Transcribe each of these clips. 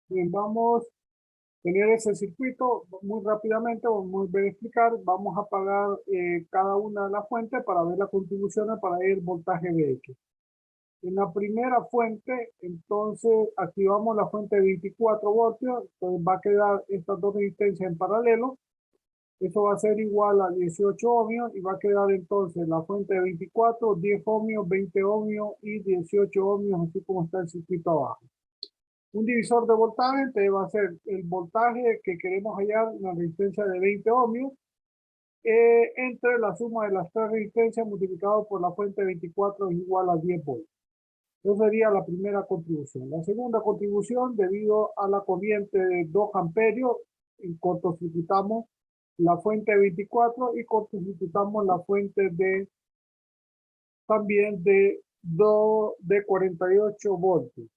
Bien, vamos a tener ese circuito muy rápidamente, muy bien explicar. Vamos a apagar cada una de las fuentes para ver las contribuciones para el voltaje de X. En la primera fuente, entonces activamos la fuente de 24 voltios, entonces va a quedar estas dos resistencias en paralelo. Eso va a ser igual a 18 ohmios y va a quedar entonces la fuente de 24, 10 ohmios, 20 ohmios y 18 ohmios, así como está el circuito abajo. Un divisor de voltaje entonces va a ser el voltaje que queremos hallar en la resistencia de 20 ohmios entre la suma de las tres resistencias multiplicado por la fuente de 24 es igual a 10 voltios. Esa sería la primera contribución. La segunda contribución, debido a la corriente de 2 amperios, cortocircuitamos la fuente de 24 y cortocircuitamos la fuente de también de 48 voltios.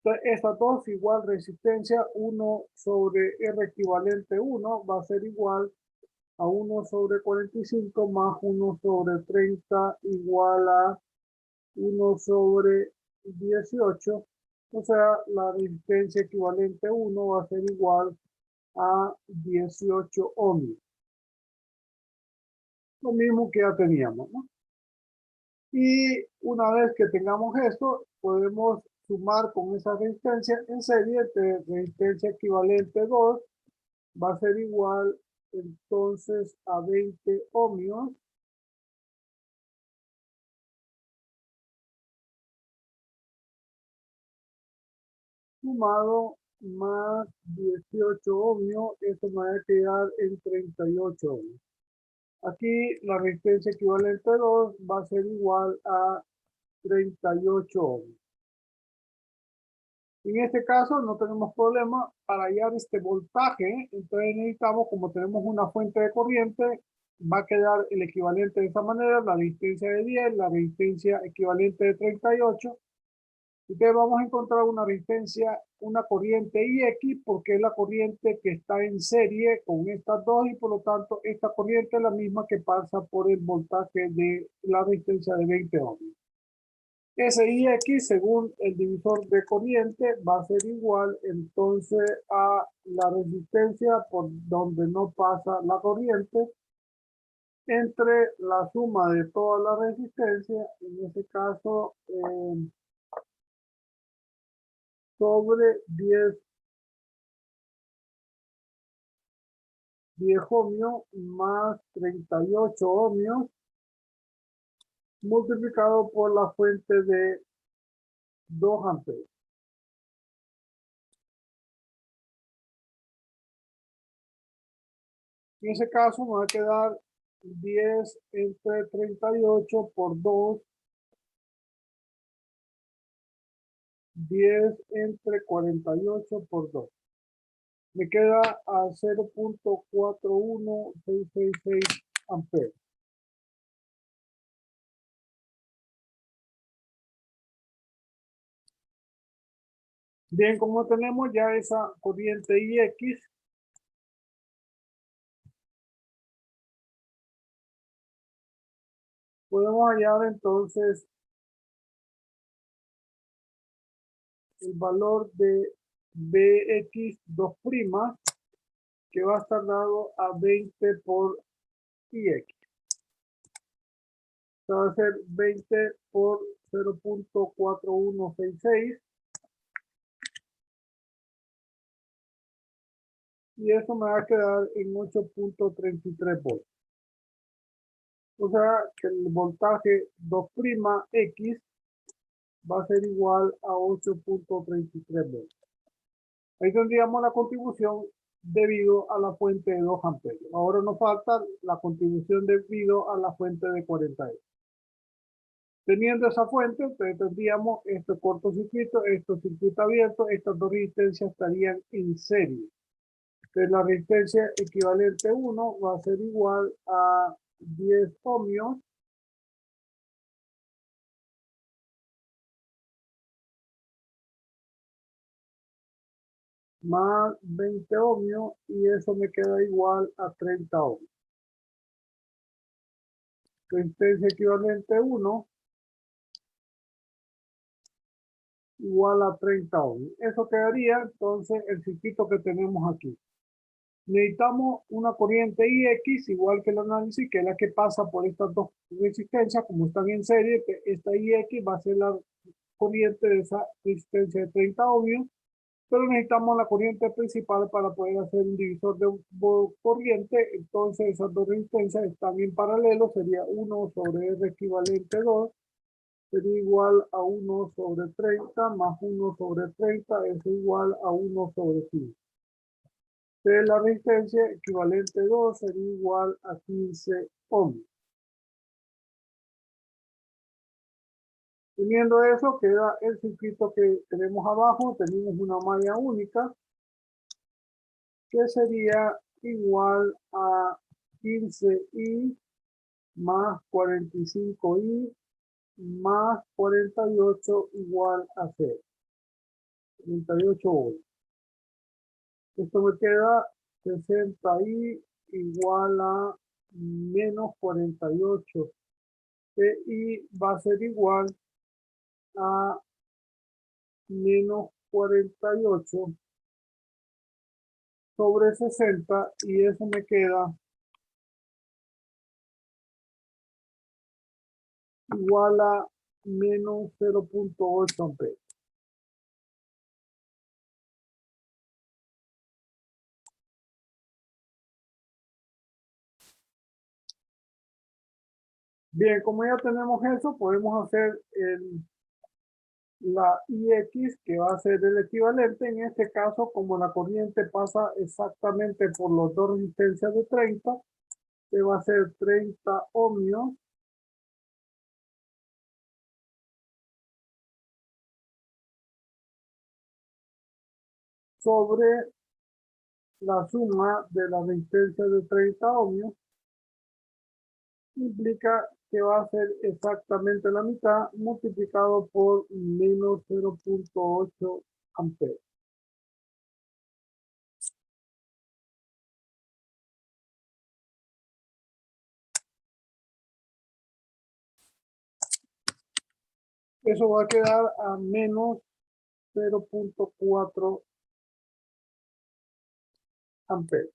Entonces, estas dos igual resistencia, 1 sobre R equivalente 1 va a ser igual a 1 sobre 45 más 1 sobre 30 igual a 1 sobre 18. O sea, la resistencia equivalente 1 va a ser igual a 18 ohmios. Lo mismo que ya teníamos, ¿no? Y una vez que tengamos esto, podemos sumar con esa resistencia en serie de resistencia equivalente 2 va a ser igual entonces a 20 ohmios sumado más 18 ohmios, esto me va a quedar en 38 ohmios. Aquí la resistencia equivalente 2 va a ser igual a 38 ohmios. En este caso no tenemos problema para hallar este voltaje, entonces necesitamos, como tenemos una fuente de corriente, va a quedar el equivalente de esa manera, la resistencia de 10, la resistencia equivalente de 38. Entonces vamos a encontrar una resistencia, una corriente IX, porque es la corriente que está en serie con estas dos y por lo tanto esta corriente es la misma que pasa por el voltaje de la resistencia de 20 ohmios. Ese IX, según el divisor de corriente, va a ser igual entonces a la resistencia por donde no pasa la corriente entre la suma de toda la resistencia, en este caso sobre 10 ohmios más 38 ohmios multiplicado por la fuente de 2 amperios. En ese caso me va a quedar 10 entre 38 por 2, 10 entre 48 por 2. Me queda a 0.41666 amperes. Bien, como tenemos ya esa corriente IX, podemos hallar entonces el valor de BX2', que va a estar dado a 20 por IX. Esto va a ser 20 por 0.4166. Y eso me va a quedar en 8.33 voltios. O sea que el voltaje 2'X va a ser igual a 8.33 voltios. Ahí tendríamos la contribución debido a la fuente de 2 amperios. Ahora nos falta la contribución debido a la fuente de 48. Teniendo esa fuente, entonces tendríamos este cortocircuito, este circuito abierto, estas dos resistencias estarían en serie. Entonces la resistencia equivalente 1 va a ser igual a 10 ohmios más 20 ohmios y eso me queda igual a 30 ohmios. Resistencia equivalente 1 igual a 30 ohms. Eso quedaría entonces el circuito que tenemos aquí. Necesitamos una corriente IX igual que el análisis, que es la que pasa por estas dos resistencias, como están en serie. Esta IX va a ser la corriente de esa resistencia de 30 ohmios, pero necesitamos la corriente principal para poder hacer un divisor de corriente. Entonces esas dos resistencias están en paralelo, sería 1 sobre R equivalente 2, sería igual a 1 sobre 30 más 1 sobre 30 es igual a 1 sobre 5. De la resistencia equivalente 2 sería igual a 15 ohms. Teniendo eso, queda el circuito que tenemos abajo. Tenemos una malla única que sería igual a 15i más 45i más 48 igual a 0. 38 volts. Esto me queda 60i igual a menos 48. I va a ser igual a menos 48 sobre 60 y eso me queda igual a menos 0.8 amperes. Bien, como ya tenemos eso, podemos hacer la IX, que va a ser el equivalente. En este caso, como la corriente pasa exactamente por las dos resistencias de 30, que va a ser 30 ohmios sobre la suma de la resistencia de 30 ohmios, implica que va a ser exactamente la mitad multiplicado por menos 0.8 amperes. Eso va a quedar a menos 0.4 amperes.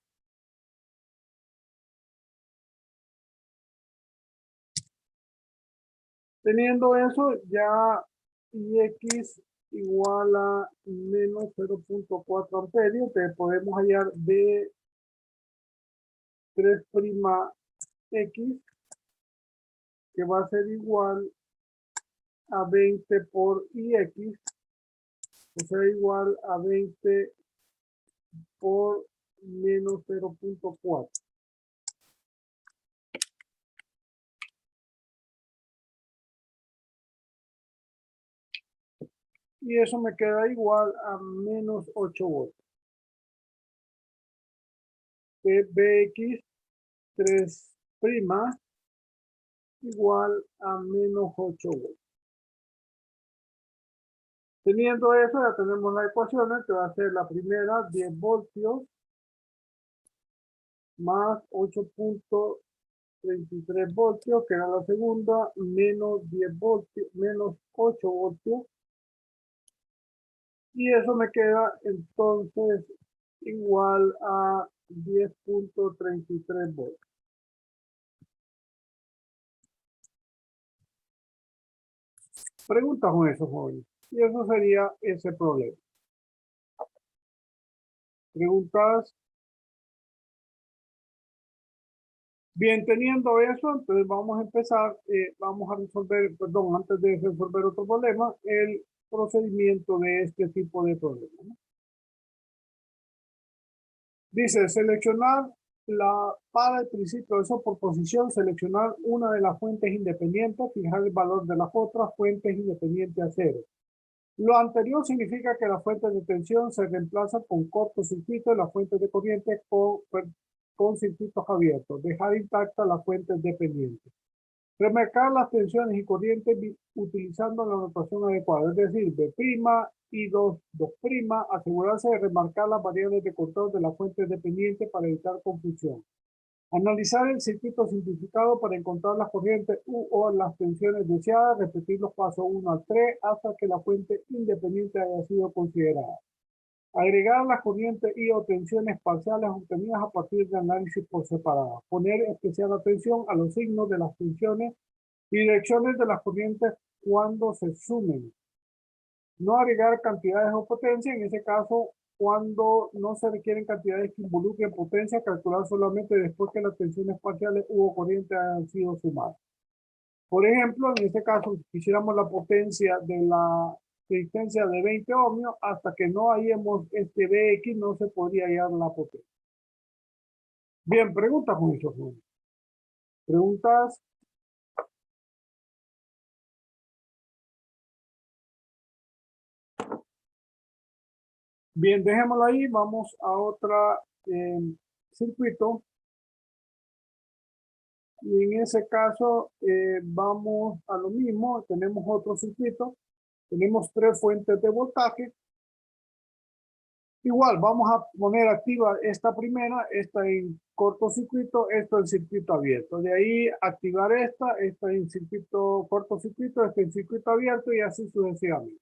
Teniendo eso, ya IX igual a menos 0.4 amperios, te podemos hallar B3'X, que va a ser igual a 20 por IX, o sea, igual a 20 por menos 0.4. Y eso me queda igual a menos 8 volts. BX 3' igual a menos 8 volts. Teniendo eso, ya tenemos las ecuaciones, que va a ser la primera, 10 voltios, más 8.33 voltios, que era la segunda, menos 10 voltios, menos 8 voltios. Y eso me queda entonces igual a 10.33 voltios. Preguntas con eso, jóvenes. Y eso sería ese problema. Preguntas. Bien, teniendo eso, entonces vamos a empezar, vamos a resolver, perdón, antes de resolver otro problema, el procedimiento de este tipo de problema, ¿no? Dice, seleccionar para el principio de superposición, seleccionar una de las fuentes independientes, fijar el valor de las otras fuentes independientes a cero. Lo anterior significa que las fuentes de tensión se reemplazan con cortocircuito y las fuentes de corriente con circuitos abiertos. Dejar intactas las fuentes dependientes. Remarcar las tensiones y corrientes utilizando la notación adecuada, es decir, B' y 2', asegurarse de remarcar las variables de control de las fuentes dependientes para evitar confusión. Analizar el circuito simplificado para encontrar las corrientes U o las tensiones deseadas. Repetir los pasos 1 al 3 hasta que la fuente independiente haya sido considerada. Agregar las corrientes y o tensiones parciales obtenidas a partir de análisis por separado. Poner especial atención a los signos de las tensiones y direcciones de las corrientes cuando se sumen. No agregar cantidades o potencia, en ese caso, cuando no se requieren cantidades que involucren potencia, calcular solamente después que las tensiones parciales u corrientes hayan sido sumadas. Por ejemplo, en este caso, quisiéramos la potencia de la resistencia de 20 ohmios, hasta que no hallemos este BX, no se podría hallar la potencia. Bien, preguntas con eso. Preguntas. Bien, dejémoslo ahí. Vamos a otra circuito. Y en ese caso vamos a lo mismo. Tenemos otro circuito. Tenemos 3 fuentes de voltaje. Igual, vamos a poner activa esta primera, esta en cortocircuito, esto en circuito abierto. De ahí activar esta en circuito cortocircuito, esta en circuito abierto y así sucesivamente.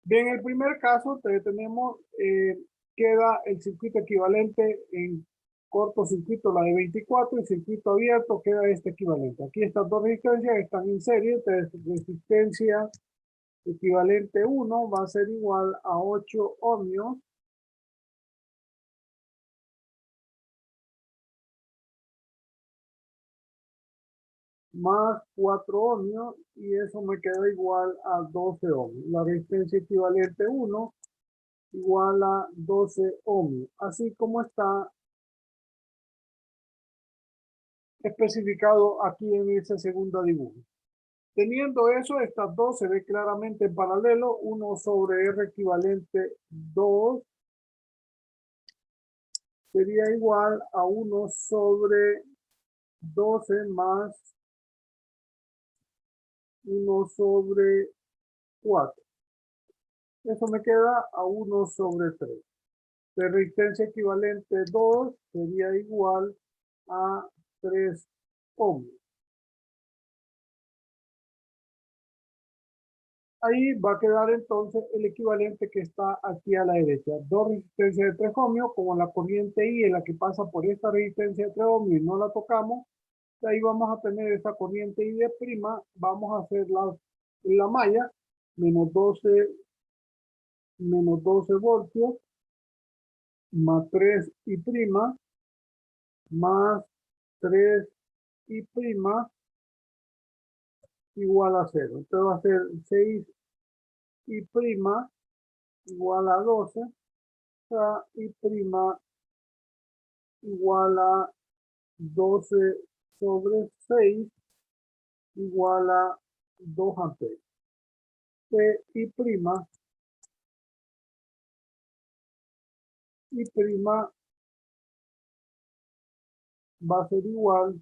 Bien, en el primer caso tenemos, queda el circuito equivalente en cortocircuito, la de 24, y circuito abierto queda este equivalente. Aquí estas dos resistencias están en serie, entonces resistencia equivalente 1 va a ser igual a 8 ohmios más 4 ohmios, y eso me queda igual a 12 ohmios. La resistencia equivalente 1 igual a 12 ohmios, así como está especificado aquí en ese segundo dibujo. Teniendo eso, estas dos se ve claramente en paralelo. 1 sobre R equivalente 2 sería igual a 1 sobre 12 más 1 sobre 4. Eso me queda a 1 sobre 3. De resistencia equivalente 2 sería igual a 3 ohmios. Ahí va a quedar entonces el equivalente que está aquí a la derecha. 2 resistencias de 3 ohmios, como la corriente I es la que pasa por esta resistencia de 3 ohmios y no la tocamos. Ahí vamos a tener esa corriente I de prima. Vamos a hacer la malla, menos 12 voltios, más 3 y prima, más 3 y prima, igual a 0. Entonces va a ser 6 y prima igual a 12. O sea, y prima igual a 12 sobre 6 igual a 2 amperes. Y prima va a ser igual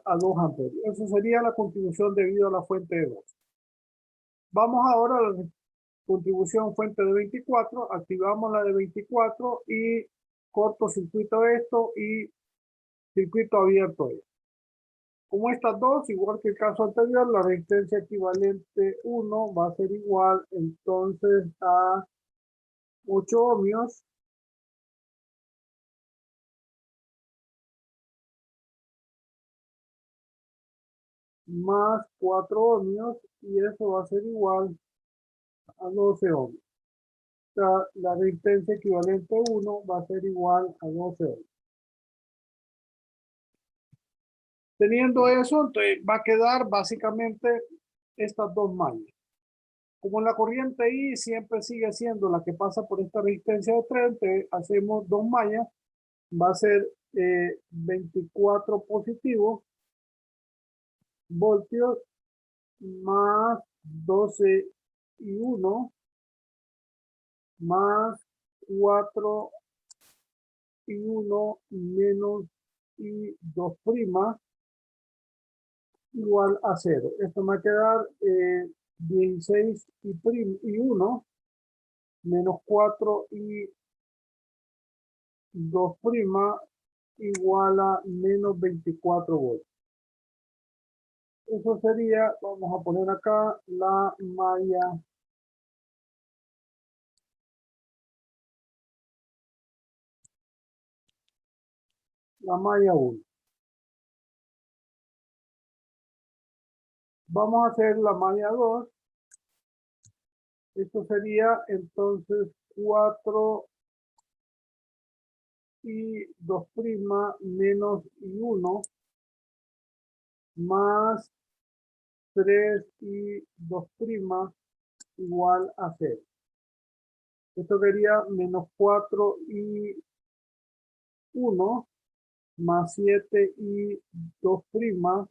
a 2 amperes. Eso sería la contribución debido a la fuente de 2. Vamos ahora a la contribución fuente de 24. Activamos la de 24 y cortocircuito esto y circuito abierto esto. Como estas dos, igual que el caso anterior, la resistencia equivalente 1 va a ser igual entonces a 8 ohmios más 4 ohmios, y eso va a ser igual a 12 ohmios. O sea, la resistencia equivalente 1 va a ser igual a 12 ohmios. Teniendo eso, entonces va a quedar básicamente estas dos mallas. Como la corriente I siempre sigue siendo la que pasa por esta resistencia de 3, entonces hacemos dos mallas. Va a ser 24 positivos voltios más 12 y 1 más 4 y 1 menos y 2 prima igual a 0. Esto me va a quedar 16 y 1 menos 4 y 2 prima igual a menos 24 voltios. Eso sería, vamos a poner acá la malla la malla 1. Vamos a hacer la malla 2. Esto sería entonces 4 y 2 prima menos y 1 más 3 y 2 prima igual a 0. Esto sería menos 4 y 1 más 7 y 2 prima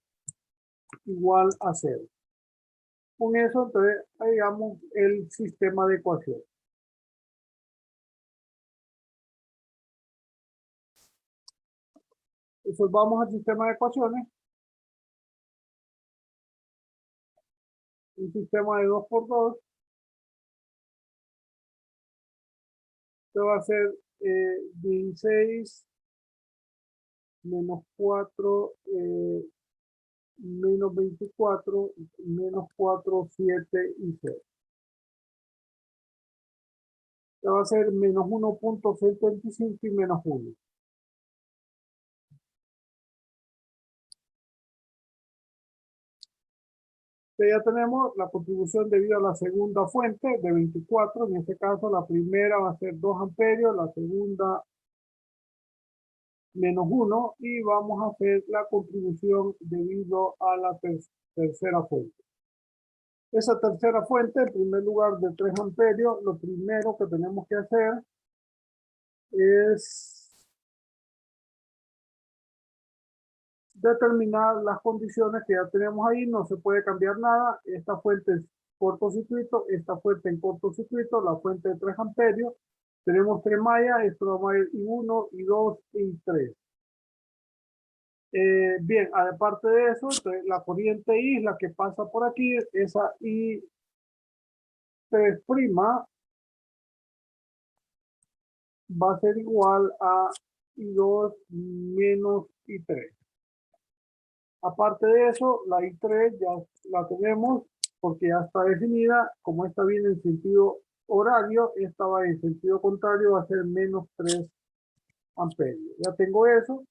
igual a 0. Con eso, entonces, hagamos el sistema de ecuación. Entonces, vamos al sistema de ecuaciones. Un sistema de 2 por 2. Esto va a ser 16 menos 4 menos 24 menos 4, 7 y 0. Esto va a ser menos 1.75 y menos 1. Ya tenemos la contribución debido a la segunda fuente de 24. En este caso, la primera va a ser 2 amperios, la segunda menos 1. Y vamos a hacer la contribución debido a la tercera fuente. Esa tercera fuente, en primer lugar, de 3 amperios, lo primero que tenemos que hacer es determinar las condiciones que ya tenemos ahí. No se puede cambiar nada. Esta fuente es cortocircuito, esta fuente en cortocircuito, la fuente de 3 amperios. Tenemos 3 mallas, esto vamos a ir I1, I2 y 3. Bien, aparte de eso, entonces, la corriente I es la que pasa por aquí, esa I3' va a ser igual a I2 menos I3. Aparte de eso, la I3 ya la tenemos porque ya está definida. Como esta viene en sentido horario, esta va en sentido contrario, va a ser menos 3 amperios. Ya tengo eso.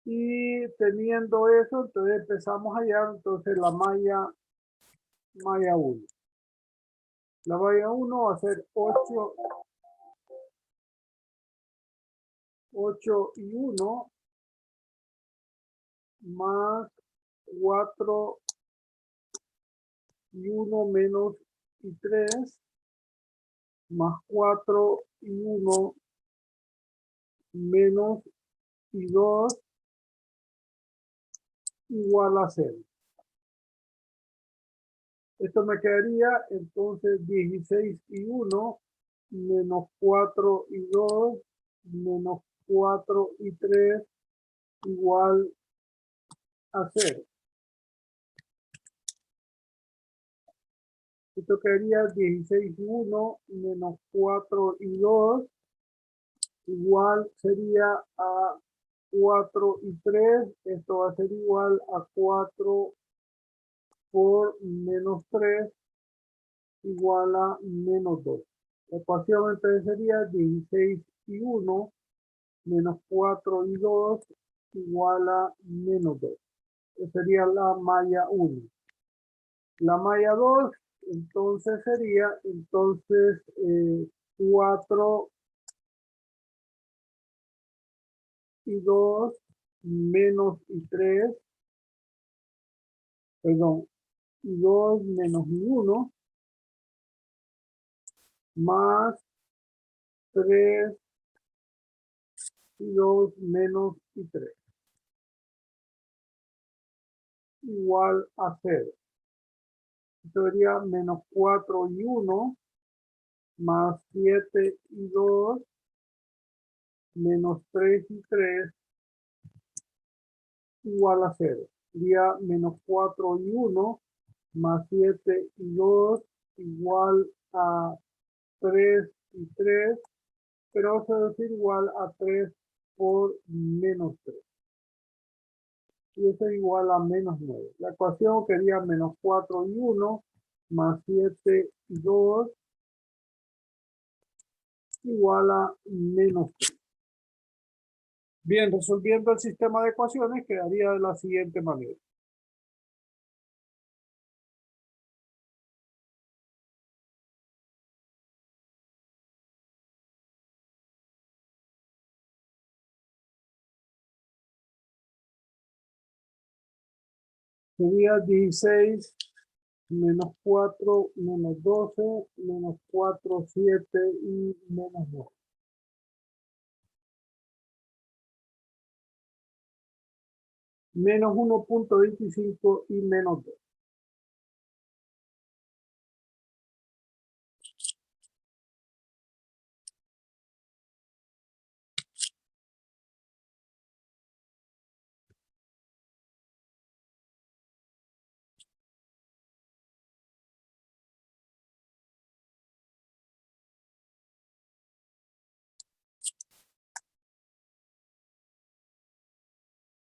Y teniendo eso, entonces empezamos a hallar entonces la malla 1. La malla 1 va a ser 8 y 1 más 4 y 1 menos y 3 más 4 y 1 menos y 2 igual a 0. Esto me quedaría entonces 16 y 1 menos 4 y 2 menos 4 y 3 igual a 0. Esto quedaría 16 y 1 menos 4 y 2 igual sería a 4 y 3. Esto va a ser igual a 4 por menos 3 igual a menos 2. La ecuación entonces sería 16 y 1 menos 4 y 2 igual a menos 2. Esa sería la malla 1. La malla 2 entonces sería 4 y 2 menos y 3, perdón, y 2 menos y 1 más 3 y 2 menos y 3 igual a 0. Esto sería menos 4 y 1 más 7 y 2 menos 3 y 3 igual a 0. Sería menos 4 y 1 más 7 y 2 igual a 3 y 3, pero eso es igual a 3 por menos 3. Y eso es igual a menos 9. La ecuación quería menos 4 y 1, más 7 y 2, igual a menos 3. Bien, resolviendo el sistema de ecuaciones quedaría de la siguiente manera. Sería 16 menos 4 menos 12 menos 4, 7 y menos 9. Menos 1.25 y menos 2.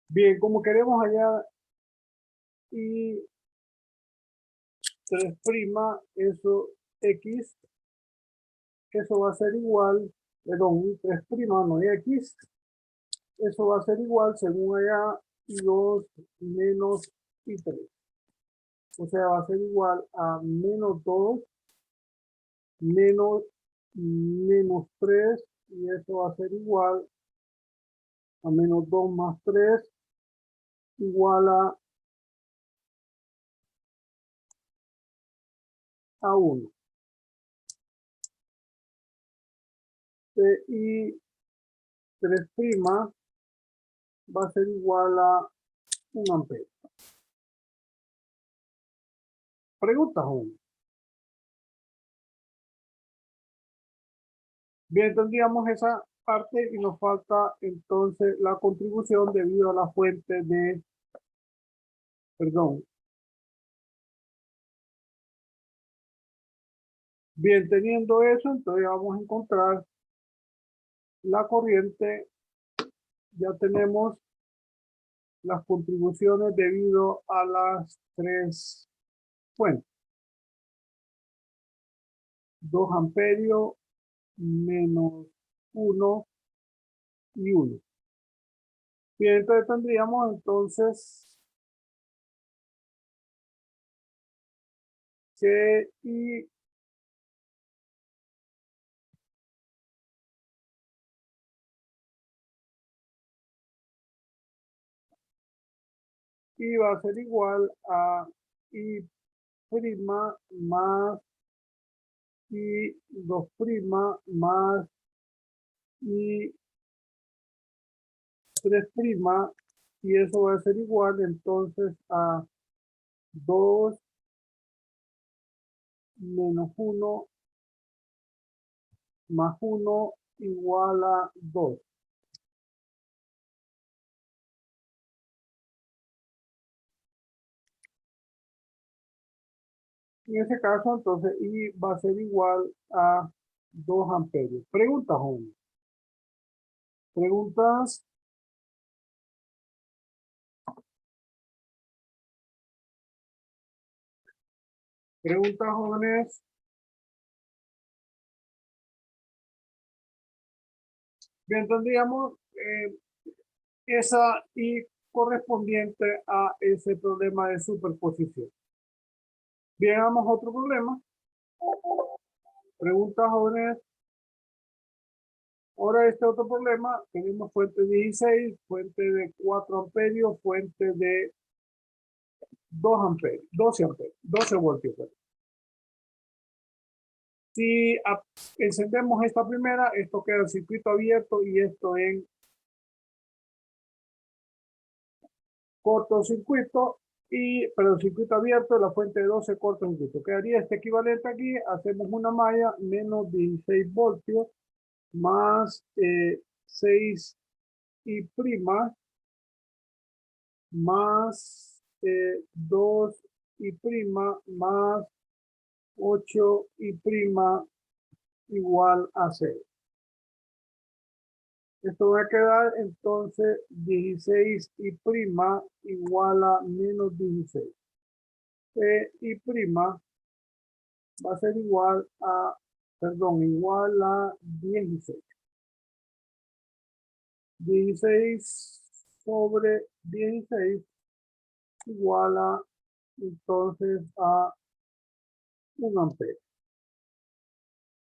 Bien, como queremos hallar y 3', eso x, eso va a ser igual, perdón, 3' no hay x, eso va a ser igual según allá 2 menos y 3. O sea, va a ser igual a menos 2 menos menos 3 y eso va a ser igual a menos 2 más 3 igual a 1. Y 3' va a ser igual a 1 amperio. Pregunta, joven. Bien, tendríamos esa parte y nos falta entonces la contribución debido a la fuente de, perdón. Bien, teniendo eso, entonces vamos a encontrar la corriente. Ya tenemos las contribuciones debido a las tres fuentes. 2 amperios menos 1 y 1. Bien, entonces tendríamos entonces que y va a ser igual a I' más I 2' más I 3', y eso va a ser igual entonces a 2 menos 1 más 1 igual a 2. En ese caso, entonces, I va a ser igual a 2 amperios. Preguntas, jóvenes. Preguntas. Preguntas, jóvenes. Bien, tendríamos esa I correspondiente a ese problema de superposición. Bien, vamos a otro problema. Preguntas, jóvenes. Ahora este otro problema, tenemos fuente 16, fuente de 4 amperios, fuente de 2 amperios, 12 amperios, 12 voltios. Si encendemos esta primera, esto queda el circuito abierto y esto en cortocircuito, pero el circuito abierto, la fuente de 12 cortocircuito. Quedaría este equivalente aquí, hacemos una malla, menos 16 voltios, más 6 y prima, más 2 y prima, más 8 y prima, igual a 0. Esto va a quedar entonces 16 y prima igual a menos 16. Y prima va a ser igual a, igual a 16. 16 sobre 16 igual a, entonces, a 1 amperio.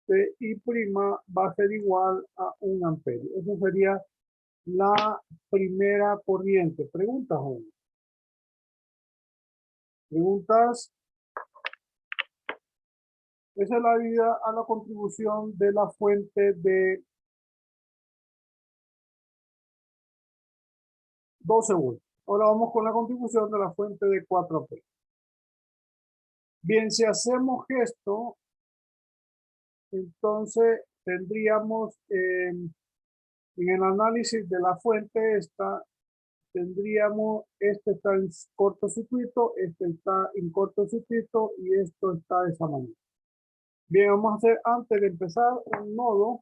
I prima va a ser igual a 1 amperio. Eso sería la primera corriente. Preguntas, joven. Preguntas. Esa es la vida a la contribución de la fuente de 12 voltios. Ahora vamos con la contribución de la fuente de 4 amperios. Bien, si hacemos esto, entonces tendríamos en el análisis de la fuente esta, tendríamos, este está en cortocircuito, este está en cortocircuito y esto está de esa manera. Bien, vamos a hacer antes de empezar un nodo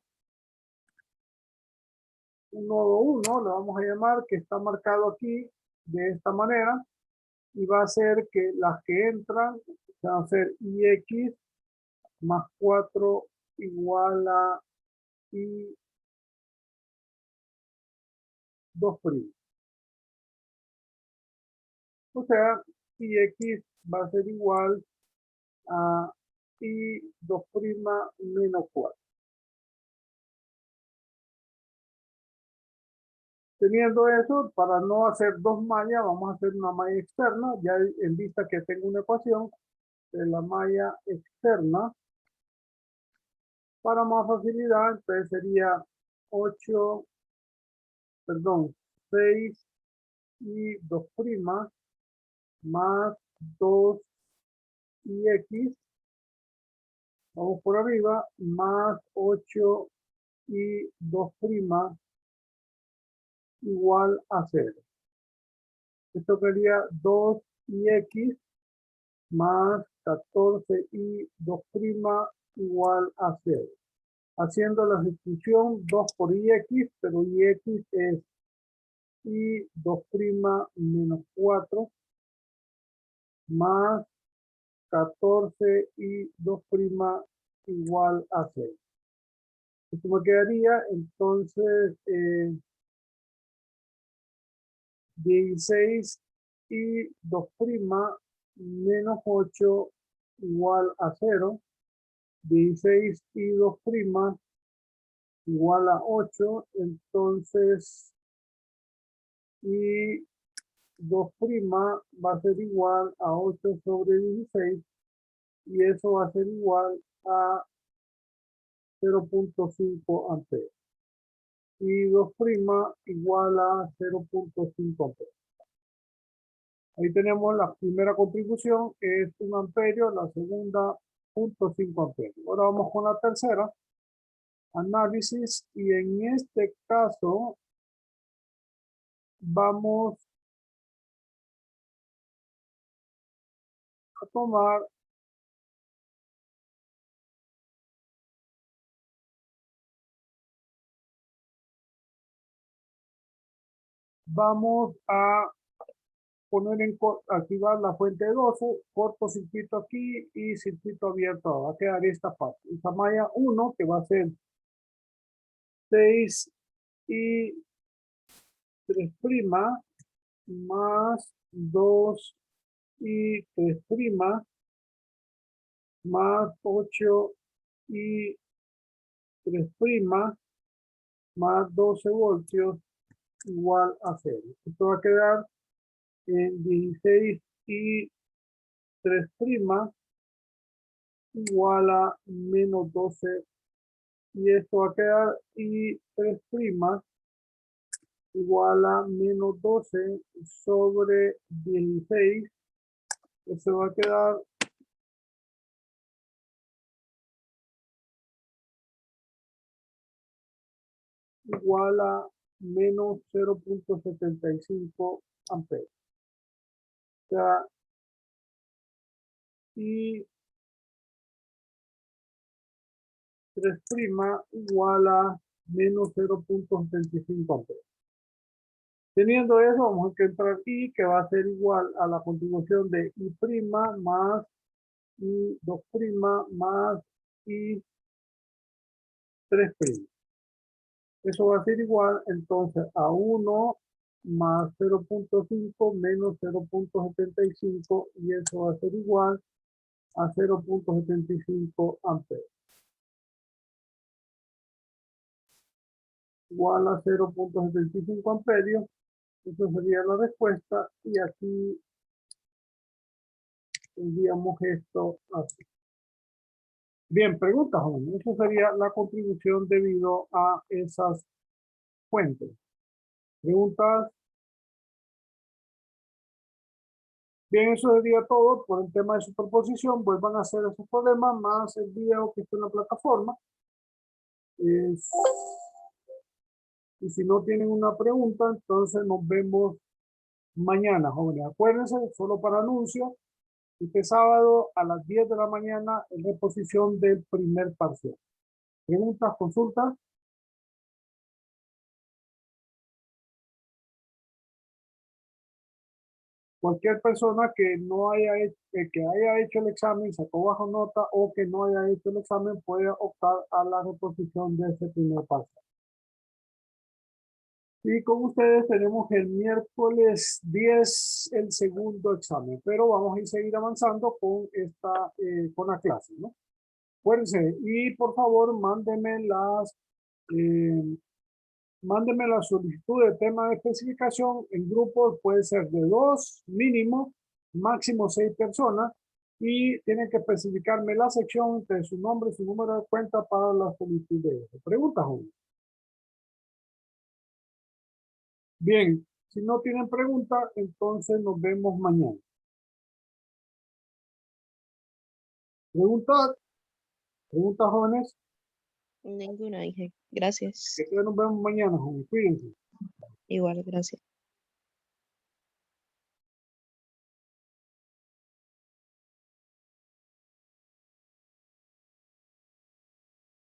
1, le vamos a llamar, que está marcado aquí de esta manera y va a ser que las que entran van a ser IX más 4 igual a I 2 primo. O sea, IX va a ser igual a I 2 prima menos 4. Teniendo eso, para no hacer dos mallas, vamos a hacer una malla externa. Ya en vista que tengo una ecuación de la malla externa, para más facilidad, entonces sería 8, perdón, 6 y 2 prima más 2 y X, vamos por arriba, más 8 y 2 prima igual a 0. Esto sería 2 y X más 14 y 2 prima igual a 0. Haciendo la sustitución 2 por IX, pero IX es I 2 prima menos 4 más 14 y 2 prima igual a 6. Esto me quedaría entonces 16 y 2 prima menos 8 igual a 0. 16 y 2 prima igual a 8. Entonces, y 2 prima va a ser igual a 8 sobre 16 y eso va a ser igual a 0.5 amperes. Y 2 prima igual a 0.5 amperes. Ahí tenemos la primera contribución, que es 1 amperio, la segunda 0.5 amperes. Ahora vamos con la tercera, análisis, y en este caso vamos a tomar vamos a poner en activar la fuente de 12, cortocircuito aquí y circuito abierto. Va a quedar esta parte. Esta malla 1 que va a ser 6 y 3 prima más 2 y 3 prima más 8 y 3 prima más 12 voltios igual a 0. Esto va a quedar en 16 y 3 prima igual a menos 12 y esto va a quedar y 3 prima igual a menos 12 sobre 16. Eso va a quedar igual a menos 0.75 amperes. O sea, y 3' igual a menos 0.75 amperes. Teniendo eso, vamos a encontrar I, que va a ser igual a la contribución de I' más I2' más I3'. Eso va a ser igual entonces a 1 más 0.5 menos 0.75 y eso va a ser igual a 0.75 amperes. Igual a 0.75 amperios. Eso sería la respuesta y aquí enviamos esto así. Bien, pregunta, joven. Eso sería la contribución debido a esas fuentes. Preguntas. Bien, eso sería todo por el tema de superposición. Vuelvan a hacer esos problemas más el video que está en la plataforma. Y si no tienen una pregunta, entonces nos vemos mañana, jóvenes. Acuérdense, solo para anuncio, este sábado a las 10 de la mañana en reposición del primer parcial. ¿Preguntas, consultas? Cualquier persona que no haya hecho, que haya hecho el examen, sacó bajo nota o que no haya hecho el examen puede optar a la reposición de ese primer parcial. Y con ustedes tenemos el miércoles 10 el segundo examen, pero vamos a seguir avanzando con con la clase, ¿no? Acuérdense, y por favor mándenme la solicitud de tema de especificación en grupos, puede ser de 2 mínimo, máximo 6 personas, y tienen que especificarme la sección entre su nombre y su número de cuenta para la solicitud de eso. ¿Preguntas, joven? Bien, si no tienen preguntas, entonces nos vemos mañana. ¿Preguntas? ¿Preguntas, jóvenes? Ninguna, dije. Gracias. Que nos vemos mañana, jóvenes. Cuídense. Igual, gracias.